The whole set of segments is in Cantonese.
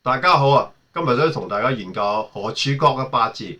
大家好啊！今日都同大家研究何柱國嘅八字。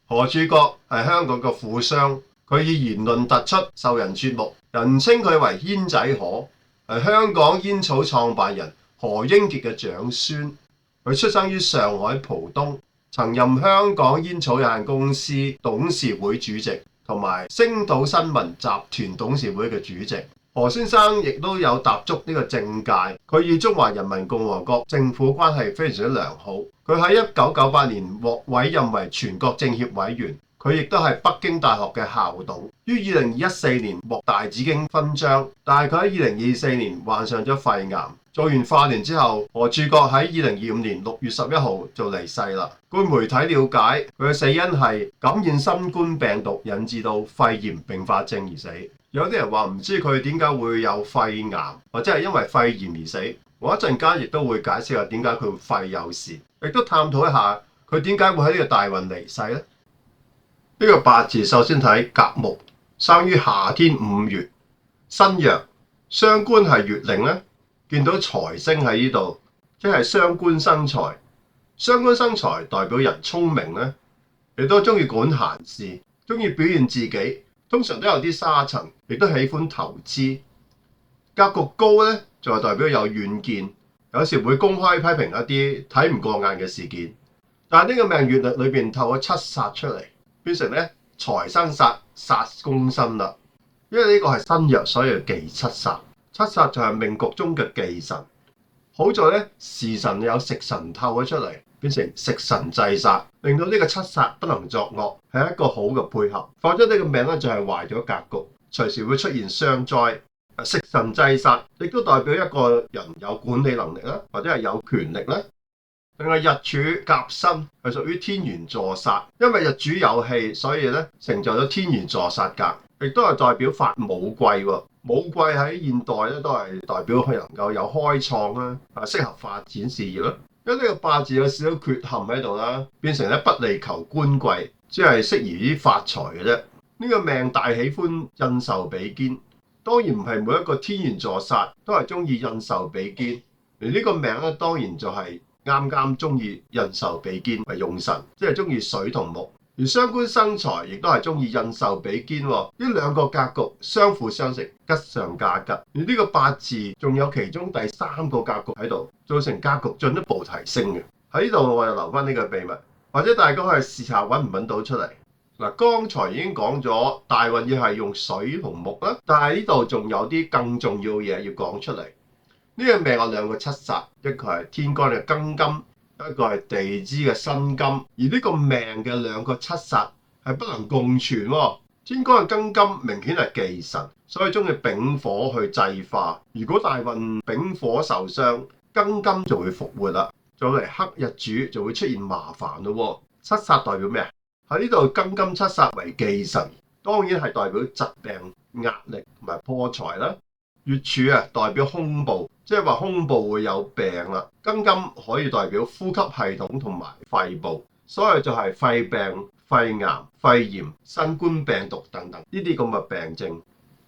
何柱國係香港嘅富商，佢以言論突出，受人注目，人稱佢為煙仔何，係香港煙草創辦人何英傑嘅長孫。佢出生於上海浦東，曾任香港煙草有限公司董事會主席，同埋星島新聞集團董事會嘅主席。何先生亦都有踏足呢個政界，佢與中華人民共和國政府關係非常之良好。佢喺1998年獲委任為全國政協委員，佢亦都係北京大學嘅校董。於2014年獲大紫荊勳章，但係佢喺2024年患上咗肺癌。做完化療之後，何柱國喺2025年6月11號就離世啦。據媒體了解，佢嘅死因係感染新冠病毒引致到肺炎併發症而死。有啲人話唔知佢點解會有肺癌，或者係因為肺炎而死。我一陣間亦都會解釋下點解佢會肺有事，亦都探討一下佢點解會喺呢個大運離世呢？呢個八字首先睇甲木，生於夏天5月，辛弱，傷官係月令呢，見到財星喺呢度，即係傷官生財。傷官生財代表人聰明呢，亦都中意管閒事，中意表現自己。通常都有啲沙塵，亦都喜歡投資。格局高呢，就係代表有遠見，有時會公開批評一啲睇唔過眼嘅事件。但係呢個命月曆裏邊透過七煞出嚟，變成咧財生煞，煞攻身啦。因為呢個係身弱，所以要忌七煞。七煞就係命局中嘅忌神。好在咧時辰有食神透咗出嚟，變成食神制煞，令到呢個七煞不能作惡，係一個好嘅配合。否則呢個命咧就係壞咗格局，隨時會出現傷災。食神制煞亦都代表一個人有管理能力啦，或者係有權力啦。另外日柱甲申係屬於天元坐煞，因為日主有氣，所以咧成就咗天元坐煞格，亦都係代表發武貴喎。武貴喺現代咧都係代表佢能夠有開創啦，適合發展事業啦。因為呢個八字有少少缺陷喺度啦，變成咧不利求官貴，只係適宜於發財嘅啫。呢個命大喜歡印綬比肩，當然唔係每一個天元坐煞都係中意印綬比肩，而呢個命咧當然就係啱啱中意印綬比肩為用神，即係中意水同木。而傷官生財亦都係中意印綬比肩，呢兩個格局相輔相成，吉上加吉。而呢個八字仲有其中第三個格局喺度，造成格局進一步提升嘅。喺呢度我就留翻呢個秘密，或者大家可以試下揾唔揾到出嚟。嗱，剛才已經講咗大運要係用水同木啦，但係呢度仲有啲更重要嘅嘢要講出嚟。呢個命有兩個七煞，一個係天干嘅庚金，一個係地支嘅辛金。而呢個命嘅兩個七煞係不能共存喎。天干嘅庚金明顯係忌神，所以中意丙火去制化。如果大運丙火受傷，庚金就會復活啦，再嚟克日主就會出現麻煩咯。七煞代表咩啊？喺呢度庚金七煞為忌神，當然係代表疾病、壓力同埋破財啦。月柱啊，代表胸部，即係話胸部會有病啦。庚金可以代表呼吸系統同埋肺部，所以就係肺病、肺癌、肺炎、新冠病毒等等呢啲咁嘅病症。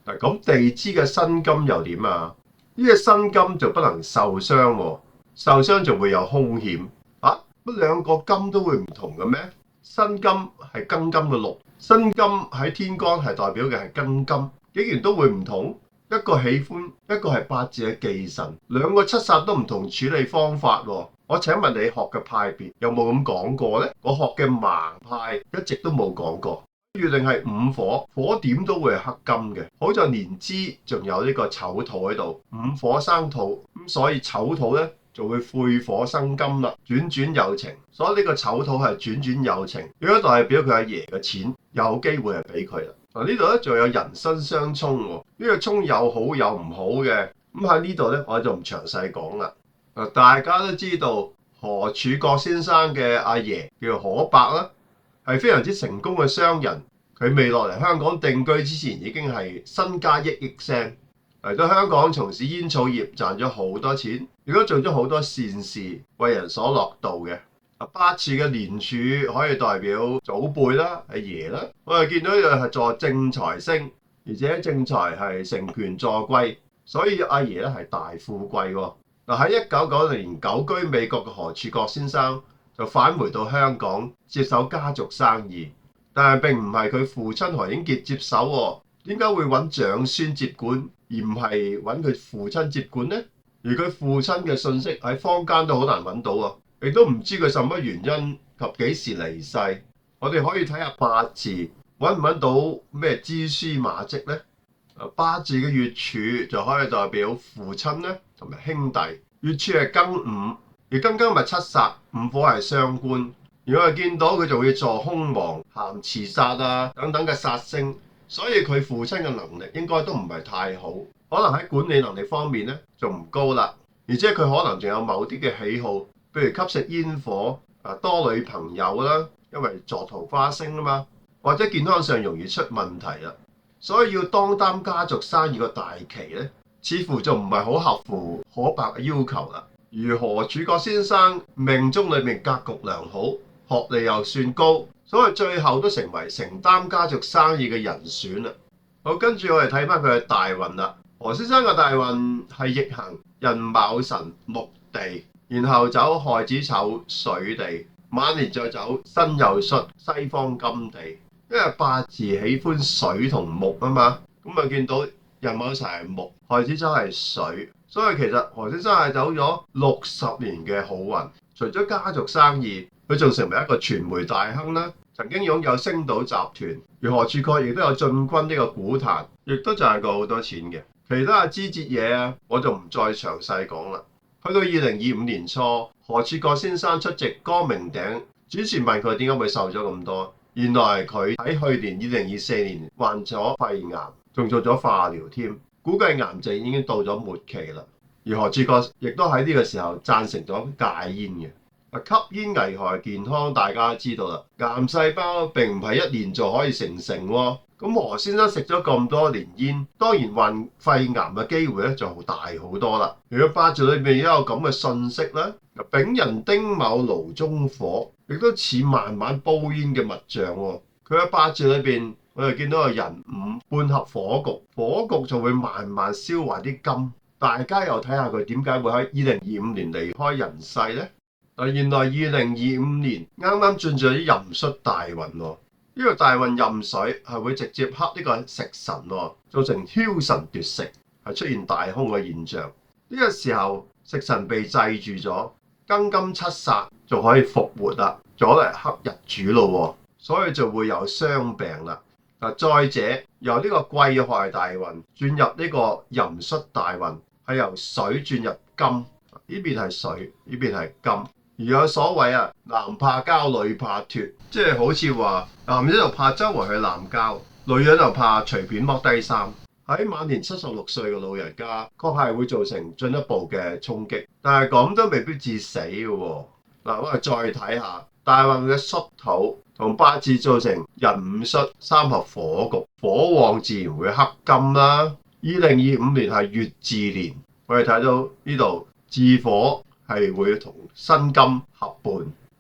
嗱，咁地支嘅辛金又點啊？呢個辛金就不能受傷喎，受傷就會有兇險。乜兩個金都會唔同嘅咩？辛金係庚金嘅祿，辛金喺天干係代表嘅係庚金，竟然都會唔同。一個喜歡，一個係八字嘅忌神，兩個七煞都唔同處理方法喎。我請問你學嘅派別有冇咁講過呢？我學嘅盲派一直都冇講過。月令係午火，火點都會係克金嘅。好在年支仲有呢個丑土喺度，午火生土，咁所以丑土呢就會晦火生金啦，轉轉有情。所以呢個丑土係轉轉有情，亦都代表佢阿爺嘅錢有機會係俾佢啦。呢度咧仲有人身相沖喎，呢個沖有好有唔好嘅，咁喺呢度咧我就唔詳細講啦。大家都知道何柱國先生嘅阿爺叫何伯啦，係非常之成功嘅商人。佢未落嚟香港定居之前已經係身家億億聲，嚟到香港從事煙草業賺咗好多錢，亦都做咗好多善事，為人所樂道嘅。八字嘅年柱可以代表祖輩啦，係爺啦。我哋見到呢個係坐正財星，而且正財係成權坐貴，所以阿爺咧係大富貴喎。嗱，喺1990年久居美國嘅何柱國先生就返回到香港接手家族生意，但係並唔係佢父親何英傑接手喎。點解會揾長孫接管，而唔係揾佢父親接管呢？而佢父親嘅信息喺坊間都好難揾到啊，亦都唔知佢什麼原因及幾時離世。我哋可以睇下八字，揾唔揾到咩蛛絲馬跡呢？八字嘅月柱就可以代表父親咧同埋兄弟。月柱係庚午，而庚庚咪七煞，午火係傷官。如果係見到佢就會坐凶亡、咸池煞啊等等嘅煞星，所以佢父親嘅能力應該都唔係太好，可能喺管理能力方面咧仲唔高啦。而且佢可能仲有某啲嘅喜好，譬如吸食煙火、多女朋友啦，因為坐桃花星啊嘛，或者健康上容易出問題啦。所以要當擔家族生意個大旗咧，似乎就唔係好合乎可伯嘅要求啦。而何柱國先生命中裏面格局良好，學歷又算高，所以最後都成為承擔家族生意嘅人選啦。好，跟住我哋睇翻佢嘅大運啦。何先生嘅大運係逆行寅卯辰木地，然後走亥子丑水地，晚年再走申酉戌西方金地。因為八字喜歡水同木啊嘛，咁啊見到寅卯辰係木，亥子丑係水，所以其實何先生係走咗60年嘅好運。除咗家族生意，佢仲成為一個傳媒大亨啦，曾經擁有星島集團，而何柱國亦都有進軍呢個股壇，亦都賺過好多錢嘅。其他嘅枝節嘢啊，我就唔再詳細講啦。去到2025年初，何柱國先生出席光明頂，主持問佢點解會瘦咗咁多。原來佢喺去年2024年患咗肺癌，仲做咗化療添，估計癌症已經到咗末期啦。而何柱國亦都喺呢個時候贊成咗戒煙嘅。吸煙危害健康，大家都知道啦。癌細胞並唔係一年就可以成喎。咁何先生食咗咁多年煙，當然患肺癌嘅機會咧就大好多啦。如果八字裏面都有咁嘅信息咧，丙寅丁卯爐中火，亦都似慢慢煲煙嘅物象喎。佢喺八字裏邊，我哋見到個寅午半合火局，火局就會慢慢燒壞啲金。大家又睇下佢點解會喺2025年離開人世呢？原來2025年啱啱進入咗壬戌大運喎。呢個大運壬水係會直接克呢個食神喎，造成梟神奪食，係出現大凶嘅現象。呢個時候食神被制住咗，庚金七煞就可以復活啦，咗嚟克日主咯喎，所以就會有傷病啦。再者由呢個癸亥大運轉入呢個壬戌大運，係由水轉入金，呢邊係水，呢邊係金。而有所謂男怕交女怕脫，即係好似話男人就怕周圍去濫交，女人就怕隨便剝低衫。喺晚年76歲嘅老人家，確係會造成進一步嘅衝擊，但係咁都未必致死嘅喎。我哋再睇下大運嘅戌土同八字造成寅午戌三合火局，火旺自然會克金啦。2025年係乙巳年，我哋睇到呢度巳火係會同辛金合伴，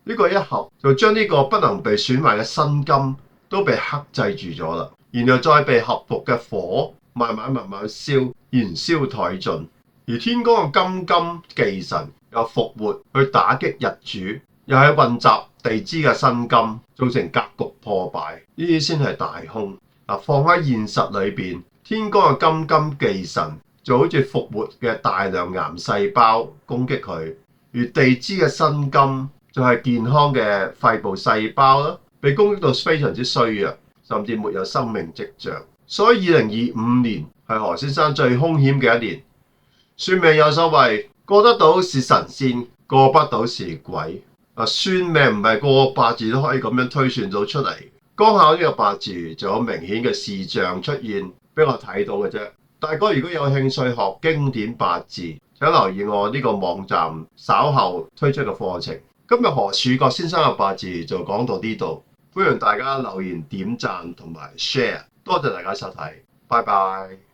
呢個一合就將呢個不能被損壞嘅辛金都被克制住咗啦，然後再被合伏嘅火慢慢燒，燃燒殆盡。而天干嘅金金忌神又復活去打擊日主，又係混雜地支嘅辛金，造成格局破敗，呢啲先係大凶。放喺現實裏邊，天干嘅金金忌神就好似復活嘅大量癌細胞攻擊佢，而地支嘅辛金就係健康嘅肺部細胞啦，被攻擊到非常之衰弱，甚至沒有生命跡象。所以2025年係何先生最兇險嘅一年。算命有所謂，過得到是神仙，過不到是鬼。算命唔係個個八字都可以咁樣推算到出嚟，剛巧呢個八字就有明顯嘅視像出現俾我睇到嘅啫。大家如果有興趣學經典八字，請留意我呢個網站稍後推出嘅課程。今日何柱國先生嘅八字就講到呢度，歡迎大家留言點讚同埋 share，多謝大家收睇，拜拜。